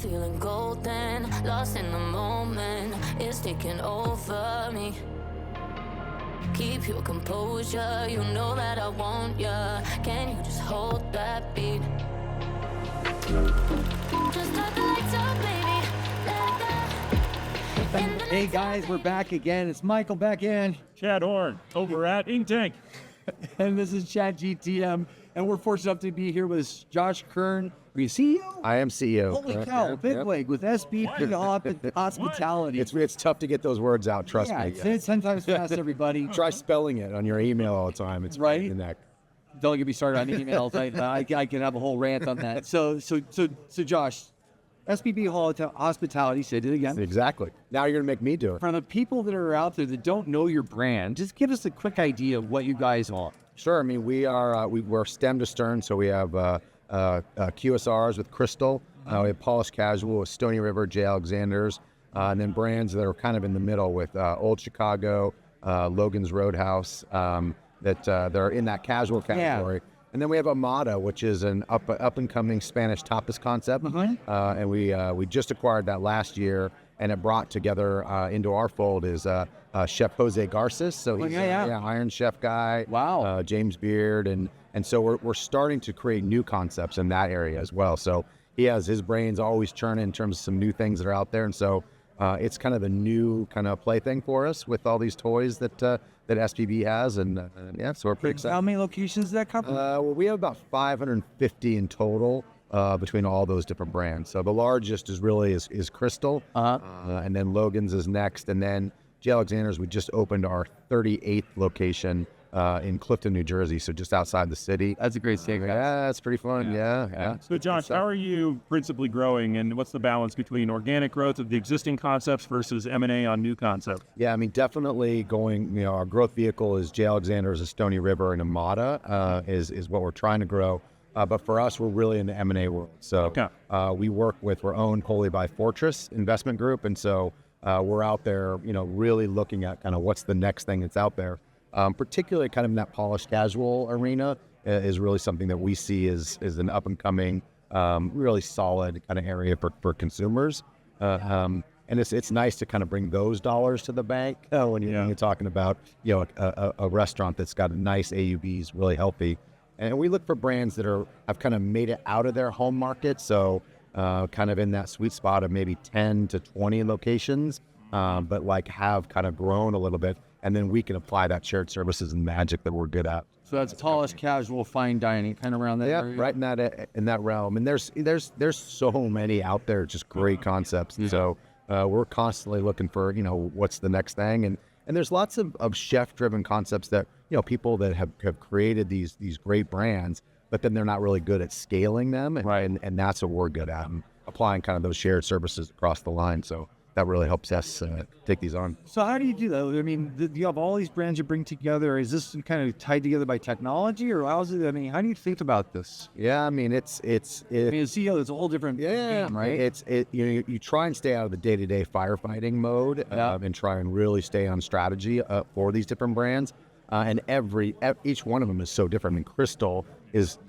feeling golden, lost in the moment. It's taking over me. Keep your composure, you know that I want ya. Can you just hold that beat? Just turn the lights up, baby. Let it go. Hey guys, we're back again. It's Michael back in. Chad Horn over at Ink Tank. And this is Chad GTM. And we're fortunate enough to be here with Josh Kern. Are you CEO? I am CEO. Holy cow, bigwig with SPB Hospitality. It's tough to get those words out, trust me. Say it 10 times fast, everybody. Try spelling it on your email all the time. It's right. In the neck. Don't get me started on emails. I can have a whole rant on that. So Josh, SPB Hospitality, say it again. Exactly. Now you're going to make me do it. For the people that are out there that don't know your brand, just give us a quick idea of what you guys are. Sure. I mean, we're stem to stern, so we have QSRs with Crystal. We have polished casual with Stoney River, J. Alexander's, and then brands that are kind of in the middle with Old Chicago, Logan's Roadhouse, that are in that casual category. Yeah. And then we have Amada, which is an up and coming Spanish tapas concept, and we just acquired that last year. And it brought together into our fold is Chef Jose Garces. So he's Iron Chef guy. Wow. James Beard, and so we're starting to create new concepts in that area as well. So he has his brains always churning in terms of some new things that are out there, and so it's kind of a new kind of plaything for us with all these toys that SPB has, and so we're pretty excited. How many locations does that cover? Well, we have about 550 in total. Between all those different brands. So the largest is Crystal, and then Logan's is next, and then J. Alexander's, we just opened our 38th location in Clifton, New Jersey, so just outside the city. That's a great steakhouse. Yeah, it's pretty fun, yeah. So Josh, how are you principally growing, and what's the balance between organic growth of the existing concepts versus M&A on new concepts? Yeah, I mean, definitely going, our growth vehicle is J. Alexander's, Stoney River, and Amada is what we're trying to grow. But for us, we're really in the M&A world. So we're owned wholly by Fortress Investment Group. And so we're out there, really looking at kind of what's the next thing that's out there. Particularly kind of in that polished casual arena is really something that we see is an up and coming, really solid kind of area for consumers. And it's nice to kind of bring those dollars to the bank when you're talking about, a restaurant that's got nice AUVs, really healthy. And we look for brands that have kind of made it out of their home market, so kind of in that sweet spot of maybe 10 to 20 locations, but like have kind of grown a little bit, and then we can apply that shared services and magic that we're good at. So that's polished casual fine dining, kind of around that area? Right in that realm. And there's so many out there, just great concepts. And so we're constantly looking for what's the next thing, and there's lots of chef-driven concepts that, people that have created these great brands, but then they're not really good at scaling them. And that's what we're good at, and applying kind of those shared services across the line. So that really helps us take these on. So how do you do that? I mean, you have all these brands you bring together. Is this kind of tied together by technology, or how's it? I mean, how do you think about this? Yeah, I mean, it's CEO, it's a whole different game, right? You try and stay out of the day-to-day firefighting mode, and try and really stay on strategy for these different brands. And each one of them is so different. I mean, Crystal is,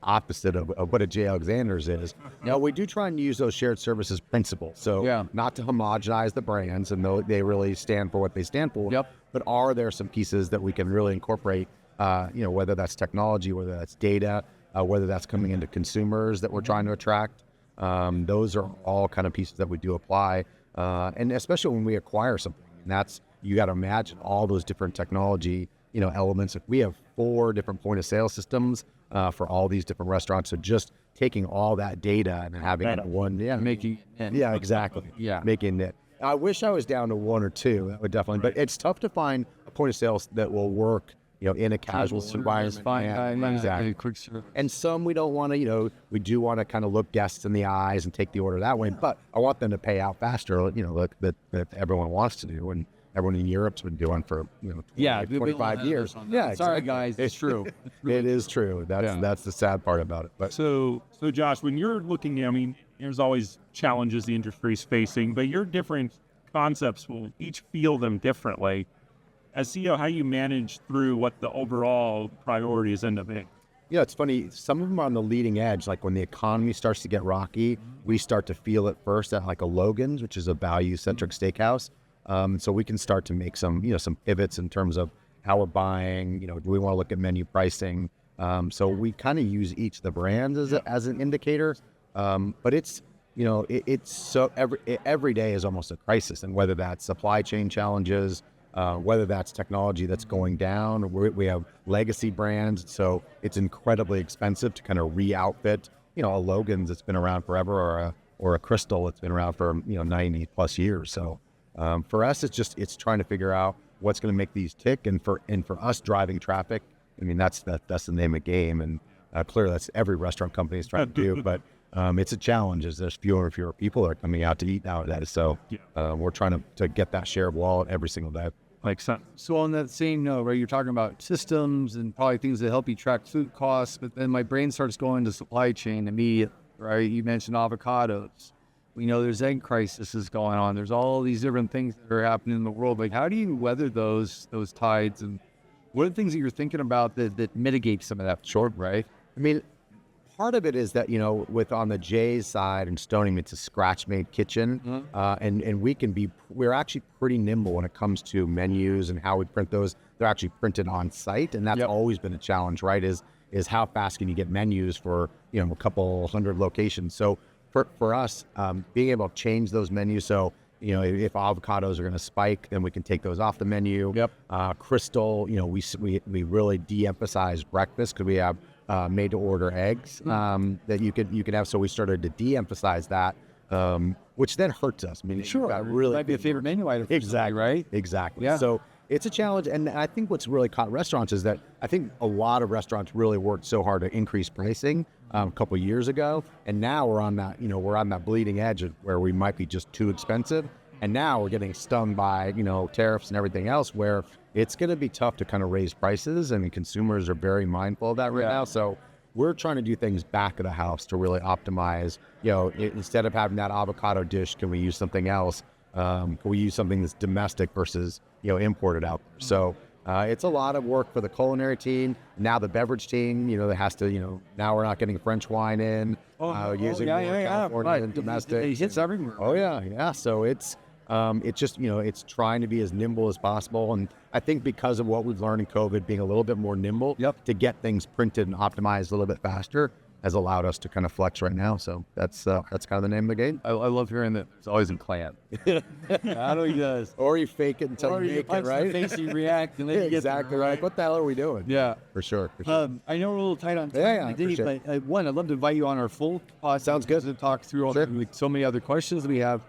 opposite of what a J. Alexander's is. Now, we do try and use those shared services principles. So not to homogenize the brands, and they really stand for what they stand for. Yep. But are there some pieces that we can really incorporate, whether that's technology, whether that's data, whether that's coming into consumers that we're trying to attract. Those are all kind of pieces that we do apply. And especially when we acquire something. And that's, you got to imagine all those different technology elements. We have 4 different point of sale systems for all these different restaurants. So just taking all that data and having it one, making it. I wish I was down to 1 or 2. That would definitely, but it's tough to find a point of sale that will work, in a casual environment. Exactly. Quick service. And some we don't want to, we do want to kind of look guests in the eyes and take the order that way. But I want them to pay out faster, that everyone wants to do. And everyone in Europe's been doing for 25 years. Sorry guys, it's true. It is true. That's the sad part about it. But so Josh, when you're looking, I mean, there's always challenges the industry's facing, but your different concepts will each feel them differently. As CEO, how you manage through what the overall priorities end up being? It's funny. Some of them are on the leading edge. Like when the economy starts to get rocky, we start to feel it first at like a Logan's, which is a value-centric steakhouse. So we can start to make some pivots in terms of how we're buying. Do we want to look at menu pricing? So we kind of use each of the brands as an indicator. But it's so every day is almost a crisis, and whether that's supply chain challenges, whether that's technology that's going down. We have legacy brands, so it's incredibly expensive to kind of re-outfit, a Logan's that's been around forever, or a Crystal that's been around for 90 plus years. So for us, it's trying to figure out what's going to make these tick, and for us driving traffic. I mean, that's the name of the game, and clearly that's every restaurant company is trying to do, but. It's a challenge as there's fewer and fewer people that are coming out to eat nowadays. So we're trying to get that share of wallet every single day. Makes sense. So on that same note, right, you're talking about systems and probably things that help you track food costs, but then my brain starts going to supply chain immediately, right? You mentioned avocados. We know there's egg crises going on. There's all these different things that are happening in the world. Like, how do you weather those tides? And what are the things that you're thinking about that mitigate some of that? Sure. Right? I mean, part of it is that, with on the Jay's side and Stoney, it's a scratch-made kitchen. And we're actually pretty nimble when it comes to menus and how we print those. They're actually printed on site. And that's always been a challenge, right? Is how fast can you get menus for, a couple hundred locations. So for us, being able to change those menus. So, if avocados are going to spike, then we can take those off the menu. Crystal, we really de-emphasize breakfast because we have made to order eggs that you could have. So we started to de-emphasize that, which then hurts us. I mean, sure, really might be a favorite menu item. Exactly, right? Exactly. Yeah. So it's a challenge, and I think what's really caught restaurants is that I think a lot of restaurants really worked so hard to increase pricing a couple of years ago, and now we're on that bleeding edge of where we might be just too expensive, and now we're getting stung by tariffs and everything else where it's going to be tough to kind of raise prices. I mean, consumers are very mindful of that right now. So we're trying to do things back of the house to really optimize, instead of having that avocado dish, can we use something else? Can we use something that's domestic versus, imported out there? So it's a lot of work for the culinary team. Now the beverage team, that has to, now we're not getting French wine in, using more California and domestic. It hits everywhere. Oh, yeah. So it's just, it's trying to be as nimble as possible. And I think because of what we've learned in COVID, being a little bit more nimble to get things printed and optimized a little bit faster has allowed us to kind of flex right now. So that's kind of the name of the game. I love hearing that there's always a plan. I know he does. Or you fake it until you make it, right? Or you face, you react, and then you get exactly right. What the hell are we doing? Yeah. For sure. I know we're a little tight on time Yeah, today, but I'd love to invite you on our full podcast. Sounds good. To talk through so many other questions we have.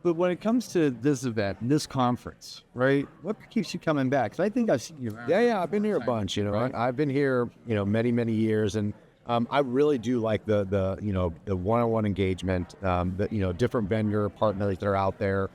But when it comes to this event, this conference, right, what keeps you coming back? Because I think I've seen you around. Yeah, I've been here a bunch, right? I've been here, many, many years. And I really do like the one-on-one engagement, the different vendor partners that are out there,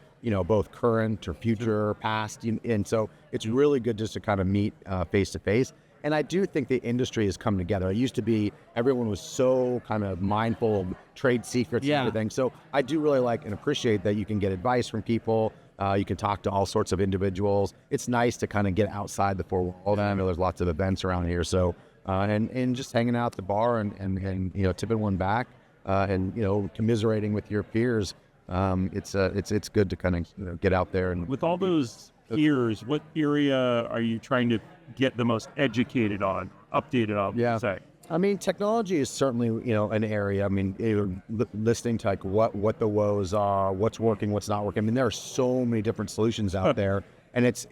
both current or future, past. And so it's really good just to kind of meet face-to-face. And I do think the industry has come together. It used to be everyone was so kind of mindful of trade secrets and everything. So I do really like and appreciate that you can get advice from people. You can talk to all sorts of individuals. It's nice to kind of get outside the four walls. I know there's lots of events around here. So and just hanging out at the bar and tipping one back and commiserating with your peers. It's good to kind of get out there and with all those peers. What area are you trying to get the most educated on, updated on? Say? I mean, technology is certainly, an area. I mean, listening to like what the woes are, what's working, what's not working. I mean, there are so many different solutions out there. And it's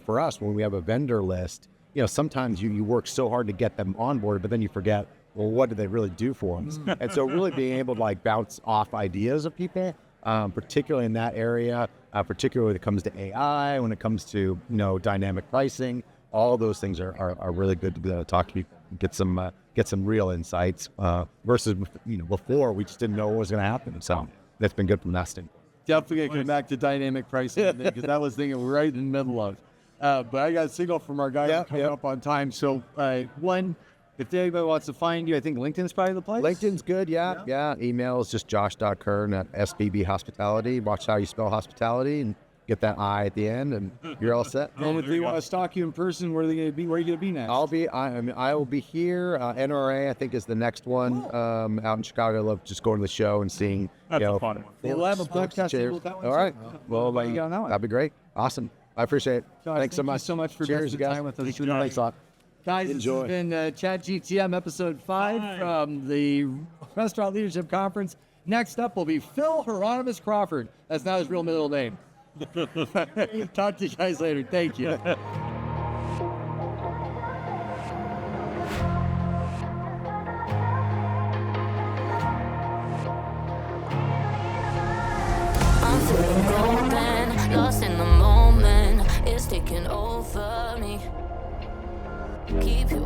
for us, when we have a vendor list, sometimes you work so hard to get them on board, but then you forget, well, what do they really do for us? And so really being able to like bounce off ideas of people, particularly in that area, particularly when it comes to AI, when it comes to, dynamic pricing, all those things are really good to be able to talk to people, get some real insights versus, before we just didn't know what was going to happen. So that's been good from that standpoint. Definitely going back to dynamic pricing because that was thinking we're right in the middle of. But I got a signal from our guys coming up on time. So one, if anybody wants to find you, I think LinkedIn's probably the place. LinkedIn's good, yeah. Email is just josh.kern at SPB Hospitality. Watch how you spell hospitality, and get that eye at the end, and you're all set. And if they want to stalk you in person, where are they going to be? Where are you going to be next? I will be here. NRA, I think, is the next one out in Chicago. I love just going to the show and seeing. That's a fun one. We'll have a podcast. Cheers. That one All right. Well, you got on that one? that'd be great. Awesome. I appreciate it. Josh, Thanks so thank you much. so much for Cheers, spending guys. time with us. Thanks a lot. Guys, Enjoy. this has been Chat GTM episode 5 from the Restaurant Leadership Conference. Next up will be Phil Hieronymus Crawford. That's not his real middle name. Talk to you guys later. Thank you. I'm feeling golden, lost in the moment. It's taking over me. Keep you